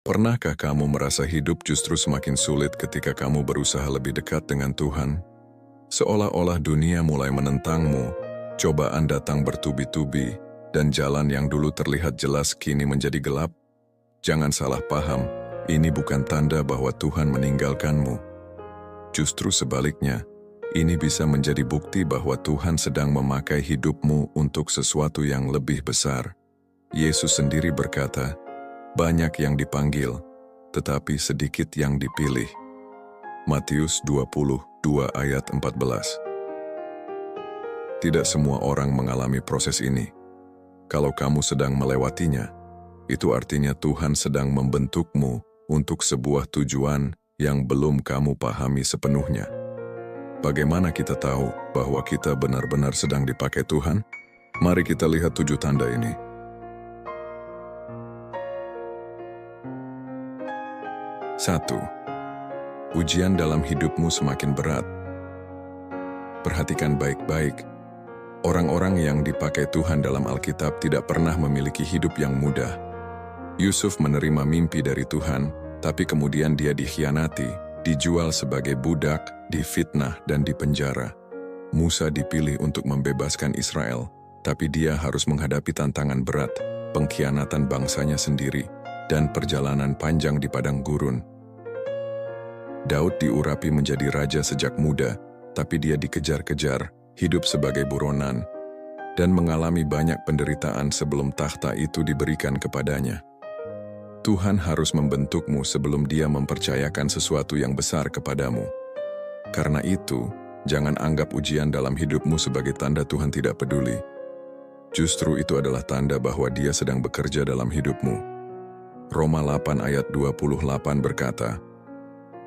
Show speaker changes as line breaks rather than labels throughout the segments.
Pernahkah kamu merasa hidup justru semakin sulit ketika kamu berusaha lebih dekat dengan Tuhan? Seolah-olah dunia mulai menentangmu, cobaan datang bertubi-tubi, dan jalan yang dulu terlihat jelas kini menjadi gelap? Jangan salah paham, ini bukan tanda bahwa Tuhan meninggalkanmu. Justru sebaliknya, ini bisa menjadi bukti bahwa Tuhan sedang memakai hidupmu untuk sesuatu yang lebih besar. Yesus sendiri berkata, "Banyak yang dipanggil, tetapi sedikit yang dipilih." Matius 22 ayat 14. Tidak semua orang mengalami proses ini. Kalau kamu sedang melewatinya, itu artinya Tuhan sedang membentukmu untuk sebuah tujuan yang belum kamu pahami sepenuhnya. Bagaimana kita tahu bahwa kita benar-benar sedang dipakai Tuhan? Mari kita lihat 7 tanda ini. 1. Ujian dalam hidupmu semakin berat. Perhatikan baik-baik. Orang-orang yang dipakai Tuhan dalam Alkitab tidak pernah memiliki hidup yang mudah. Yusuf menerima mimpi dari Tuhan, tapi kemudian dia dikhianati, dijual sebagai budak, difitnah, dan dipenjara. Musa dipilih untuk membebaskan Israel, tapi dia harus menghadapi tantangan berat, pengkhianatan bangsanya sendiri, dan perjalanan panjang di padang gurun. Daud diurapi menjadi raja sejak muda, tapi dia dikejar-kejar, hidup sebagai buronan, dan mengalami banyak penderitaan sebelum takhta itu diberikan kepadanya. Tuhan harus membentukmu sebelum Dia mempercayakan sesuatu yang besar kepadamu. Karena itu, jangan anggap ujian dalam hidupmu sebagai tanda Tuhan tidak peduli. Justru itu adalah tanda bahwa Dia sedang bekerja dalam hidupmu. Roma 8 ayat 28 berkata,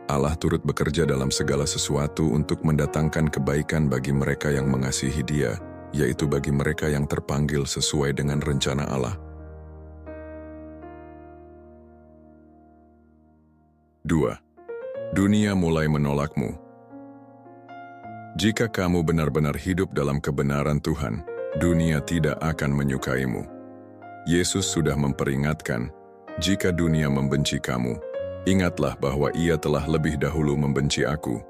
Allah turut bekerja dalam segala sesuatu untuk mendatangkan kebaikan bagi mereka yang mengasihi Dia, yaitu bagi mereka yang terpanggil sesuai dengan rencana Allah. 2. Dunia mulai menolakmu. Jika kamu benar-benar hidup dalam kebenaran Tuhan, dunia tidak akan menyukaimu. Yesus sudah memperingatkan, jika dunia membenci kamu, ingatlah bahwa Ia telah lebih dahulu membenci aku.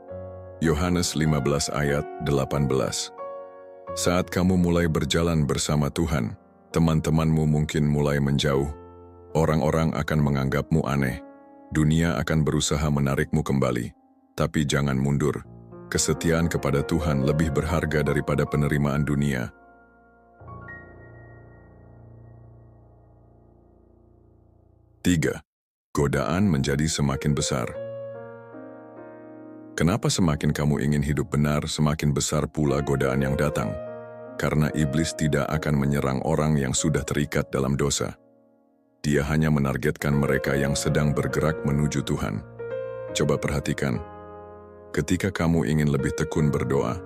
Yohanes 15 ayat 18. Saat kamu mulai berjalan bersama Tuhan, teman-temanmu mungkin mulai menjauh. Orang-orang akan menganggapmu aneh. Dunia akan berusaha menarikmu kembali. Tapi jangan mundur. Kesetiaan kepada Tuhan lebih berharga daripada penerimaan dunia. 3. Godaan menjadi semakin besar. Kenapa semakin kamu ingin hidup benar, semakin besar pula godaan yang datang? Karena iblis tidak akan menyerang orang yang sudah terikat dalam dosa. Dia hanya menargetkan mereka yang sedang bergerak menuju Tuhan. Coba perhatikan, ketika kamu ingin lebih tekun berdoa,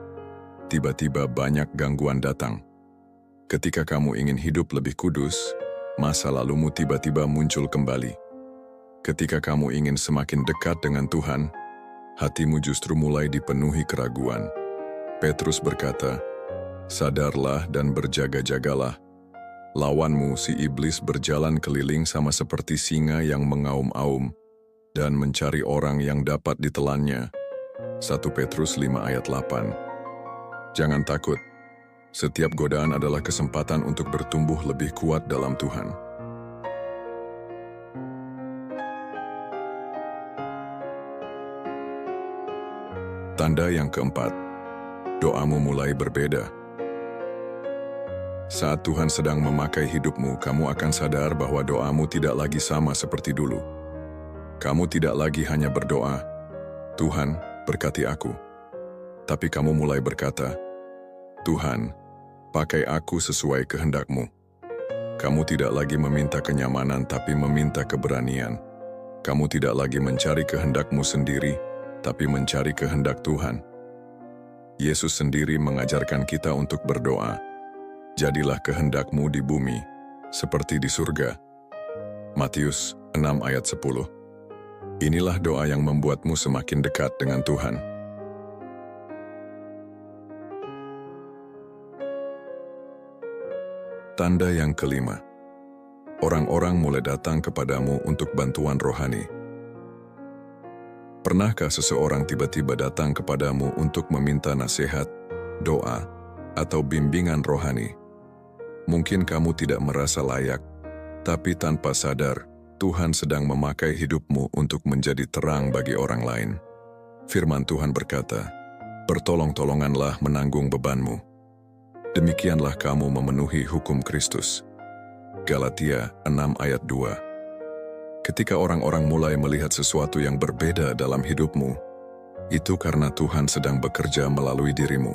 tiba-tiba banyak gangguan datang. Ketika kamu ingin hidup lebih kudus, masa lalumu tiba-tiba muncul kembali. Ketika kamu ingin semakin dekat dengan Tuhan, hatimu justru mulai dipenuhi keraguan. Petrus berkata, sadarlah dan berjaga-jagalah. Lawanmu si iblis berjalan keliling sama seperti singa yang mengaum-aum dan mencari orang yang dapat ditelannya. 1 Petrus 5 ayat 8. Jangan takut. Setiap godaan adalah kesempatan untuk bertumbuh lebih kuat dalam Tuhan. Tanda yang keempat, doamu mulai berbeda. Saat Tuhan sedang memakai hidupmu, kamu akan sadar bahwa doamu tidak lagi sama seperti dulu. Kamu tidak lagi hanya berdoa, Tuhan, berkati aku. Tapi kamu mulai berkata, Tuhan, pakai aku sesuai kehendak-Mu. Kamu tidak lagi meminta kenyamanan, tapi meminta keberanian. Kamu tidak lagi mencari kehendak-Mu sendiri, tapi mencari kehendak Tuhan. Yesus sendiri mengajarkan kita untuk berdoa, jadilah kehendak-Mu di bumi, seperti di surga. Matius 6 ayat 10. Inilah doa yang membuatmu semakin dekat dengan Tuhan. Tanda yang kelima, orang-orang mulai datang kepadamu untuk bantuan rohani. Pernahkah seseorang tiba-tiba datang kepadamu untuk meminta nasihat, doa, atau bimbingan rohani? Mungkin kamu tidak merasa layak, tapi tanpa sadar, Tuhan sedang memakai hidupmu untuk menjadi terang bagi orang lain. Firman Tuhan berkata, "Bertolong-tolonganlah menanggung bebanmu. Demikianlah kamu memenuhi hukum Kristus." Galatia 6 ayat 2. Ketika orang-orang mulai melihat sesuatu yang berbeda dalam hidupmu, itu karena Tuhan sedang bekerja melalui dirimu.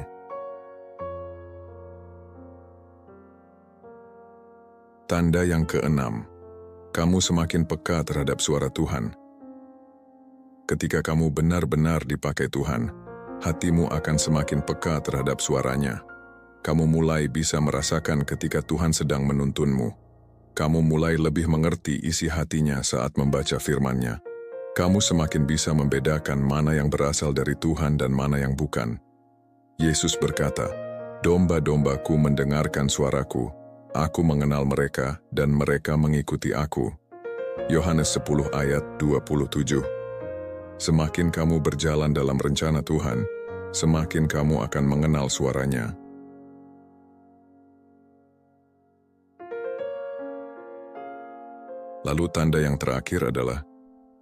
Tanda yang keenam, kamu semakin peka terhadap suara Tuhan. Ketika kamu benar-benar dipakai Tuhan, hatimu akan semakin peka terhadap suaranya. Kamu mulai bisa merasakan ketika Tuhan sedang menuntunmu. Kamu mulai lebih mengerti isi hatinya saat membaca firman-Nya. Kamu semakin bisa membedakan mana yang berasal dari Tuhan dan mana yang bukan. Yesus berkata, "Domba-dombaku mendengarkan suaraku, aku mengenal mereka dan mereka mengikuti aku." Yohanes 10 ayat 27. Semakin kamu berjalan dalam rencana Tuhan, semakin kamu akan mengenal suaranya. Lalu tanda yang terakhir adalah,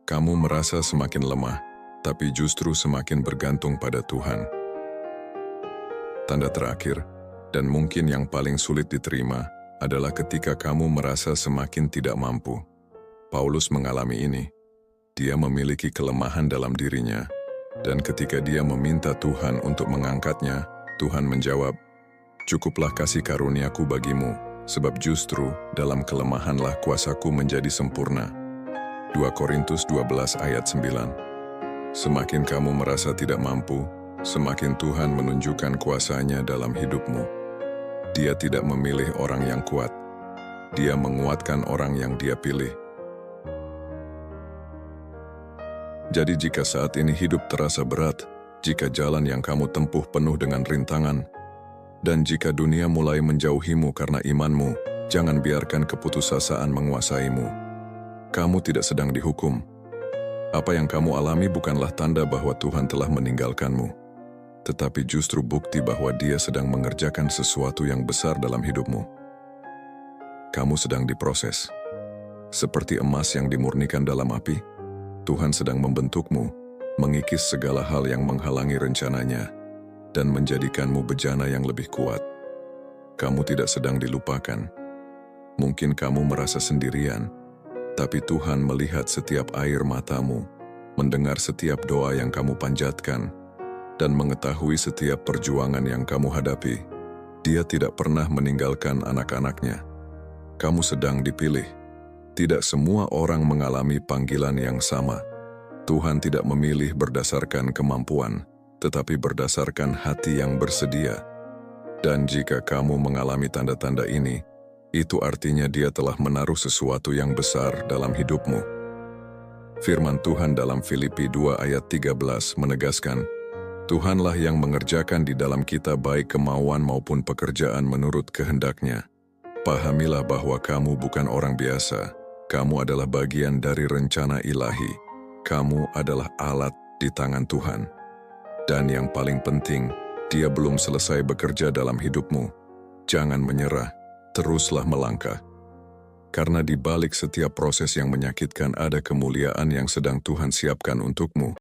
kamu merasa semakin lemah, tapi justru semakin bergantung pada Tuhan. Tanda terakhir, dan mungkin yang paling sulit diterima, adalah ketika kamu merasa semakin tidak mampu. Paulus mengalami ini. Dia memiliki kelemahan dalam dirinya, dan ketika dia meminta Tuhan untuk mengangkatnya, Tuhan menjawab, "Cukuplah kasih karuniaku bagimu, sebab justru dalam kelemahanlah kuasaku menjadi sempurna." 2 Korintus 12 ayat 9. Semakin kamu merasa tidak mampu, semakin Tuhan menunjukkan kuasa-Nya dalam hidupmu. Dia tidak memilih orang yang kuat. Dia menguatkan orang yang Dia pilih. Jadi jika saat ini hidup terasa berat, jika jalan yang kamu tempuh penuh dengan rintangan, dan jika dunia mulai menjauhimu karena imanmu, jangan biarkan keputusasaan menguasaimu. Kamu tidak sedang dihukum. Apa yang kamu alami bukanlah tanda bahwa Tuhan telah meninggalkanmu, tetapi justru bukti bahwa Dia sedang mengerjakan sesuatu yang besar dalam hidupmu. Kamu sedang diproses. Seperti emas yang dimurnikan dalam api, Tuhan sedang membentukmu, mengikis segala hal yang menghalangi rencananya, dan menjadikanmu bejana yang lebih kuat. Kamu tidak sedang dilupakan. Mungkin kamu merasa sendirian, tapi Tuhan melihat setiap air matamu, mendengar setiap doa yang kamu panjatkan, dan mengetahui setiap perjuangan yang kamu hadapi. Dia tidak pernah meninggalkan anak-anaknya. Kamu sedang dipilih. Tidak semua orang mengalami panggilan yang sama. Tuhan tidak memilih berdasarkan kemampuan, tetapi berdasarkan hati yang bersedia. Dan jika kamu mengalami tanda-tanda ini, itu artinya Dia telah menaruh sesuatu yang besar dalam hidupmu. Firman Tuhan dalam Filipi 2 ayat 13 menegaskan, "Tuhanlah yang mengerjakan di dalam kita baik kemauan maupun pekerjaan menurut kehendak-Nya." Pahamilah bahwa kamu bukan orang biasa. Kamu adalah bagian dari rencana ilahi. Kamu adalah alat di tangan Tuhan. Dan yang paling penting, Dia belum selesai bekerja dalam hidupmu. Jangan menyerah, teruslah melangkah. Karena di balik setiap proses yang menyakitkan ada kemuliaan yang sedang Tuhan siapkan untukmu.